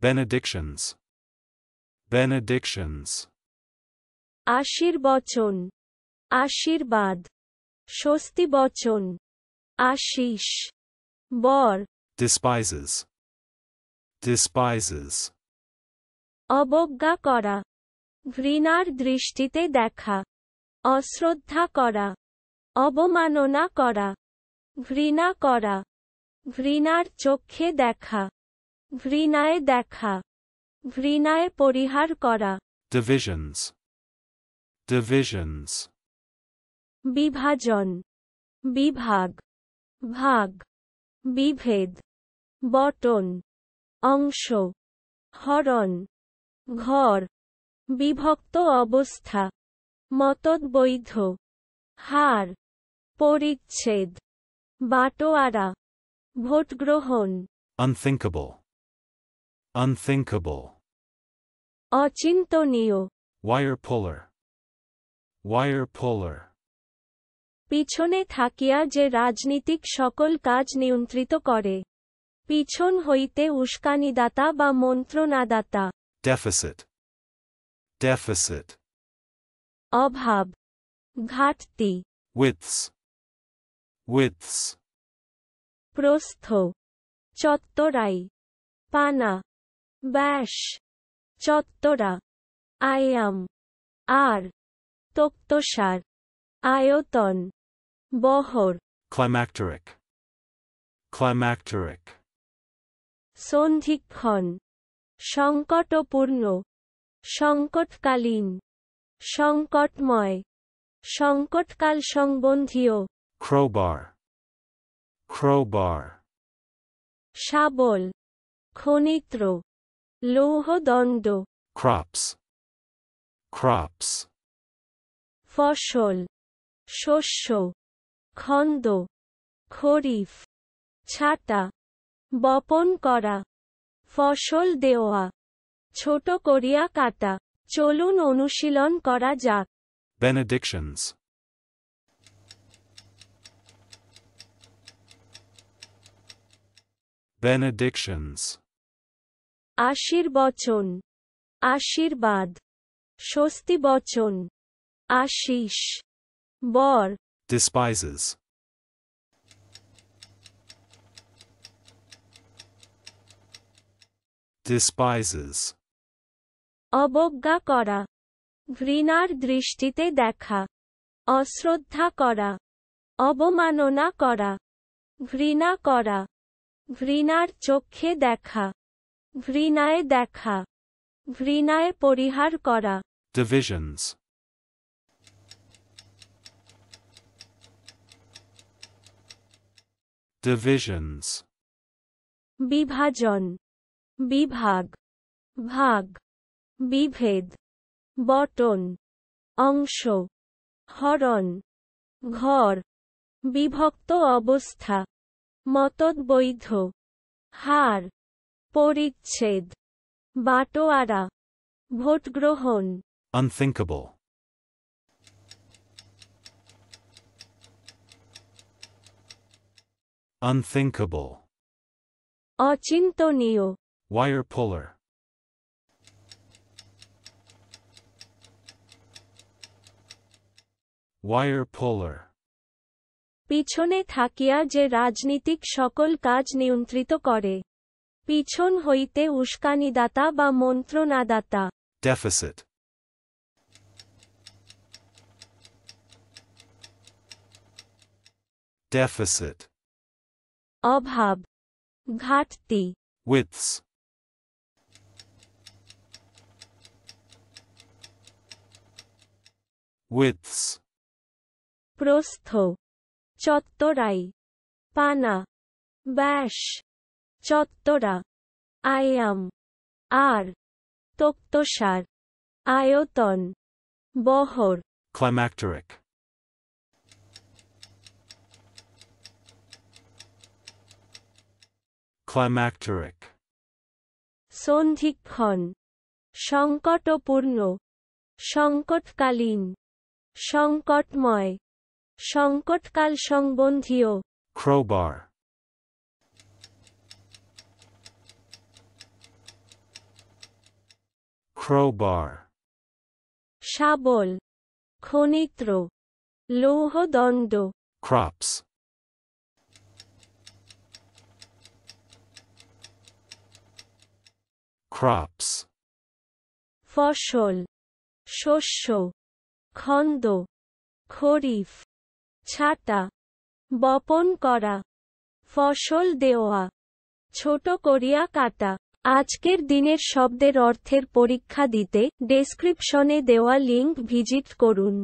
Benedictions. Benedictions. আশীর্বচন, আশীর্বাদ, স্বস্তিবচন, আশীষ, বর, Despises. Despises. অবজ্ঞা করা, ঘৃণার দৃষ্টিতে দেখা, অশ্রদ্ধা করা, অবমাননা করা, ঘৃণা করা, ঘৃণার চোখে দেখা, ঘৃণায় দেখা, ঘৃণায় পরিহার করা, Divisions. Divisions. বিভাজন, বিভাগ, ভাগ, বিভেদ, বটন, অংশ, হরণ, ঘর, বিভক্ত অবস্থা, মতদ্বৈধ, হার, পরিচ্ছেদ, বাটোয়ারা, ভোটগ্রহণ, Unthinkable. Unthinkable. অচিন্তনীয়, Wire puller. Wire puller. পিছনে থাকিয়া যে রাজনীতিক সকল কাজ নিয়ন্ত্রিত করে, পিছন হইতে উস্কানিদাতা বা মন্ত্রণাদাতা, Deficit. Deficit. অভাব, ঘাটতি, Widths. Widths. প্রস্থ, চত্বরাই, পানা, ব্যাস, চত্বরা, আয়াম, আর, তক্তসার, আয়তন, বহর, Climacteric. Climacteric. সন্ধিক্ষণ, সংকটপূর্ণ, সংকটকালীন, সংকটময়, সংকটকাল সম্বন্ধীয়, Crowbar. Crowbar. শাবল, খনিত্র, লৌহদণ্ড, Crops. Crops. ফসল, শস্য, খন্দ, খরিফ, ছাটা, বপন করা, ফসল দেওয়া, ছোট করিয়া কাটা। চলুন অনুশীলন করা যাক। Benedictions. Benedictions. আশীর্বচন, আশীর্বাদ, স্বস্তিবচন, আশীষ, বর, Despises. Despises. অবজ্ঞা করা, ঘৃণার দৃষ্টিতে দেখা, অশ্রদ্ধা করা, অবমাননা করা, ঘৃণা করা, ঘৃণার চোখে দেখা, ঘৃণায় দেখা, ঘৃণায় পরিহার করা। Divisions. Divisions. বিভাজন, বিভাগ, ভাগ, বিভেদ, বটন, অংশ, হরণ, ঘর, বিভক্ত অবস্থা, মতদ্বৈধ, হার, পরিচ্ছেদ, বাটোয়ারা, ভোটগ্রহণ, Unthinkable. Unthinkable. অচিন্তনীয়, Wire puller. Wire puller. পিছনে থাকিয়া যে রাজনীতিক সকল কাজ নিয়ন্ত্রিত করে, পিছন হইতে উস্কানিদাতা বা মন্ত্রণাদাতা, Deficit. Deficit. অভাব, ঘাটতি, Widths. Widths. প্রস্থ, চত্বরাই, পানা, ব্যাস, চত্বরা, আয়াম, আর, তক্তসার, আয়তন, বহর, Climacteric. Climacteric. সন্ধিক্ষণ, সংকটপূর্ণ, সংকটকালীন, সংকটময়, সংকটকাল সম্বন্ধীয়, Crowbar. crowbar, শাবল খনিত্র লৌহদণ্ড crops, crops, ফসল শস্য খন্দ খরিফ ছাটা বপন করা ফসল দেওয়া ছোট করিয়া কাটা আজকের দিনের শব্দের অর্থের পরীক্ষা দিতে ডেসক্রিপশনে দেওয়া লিংক ভিজিট করুন।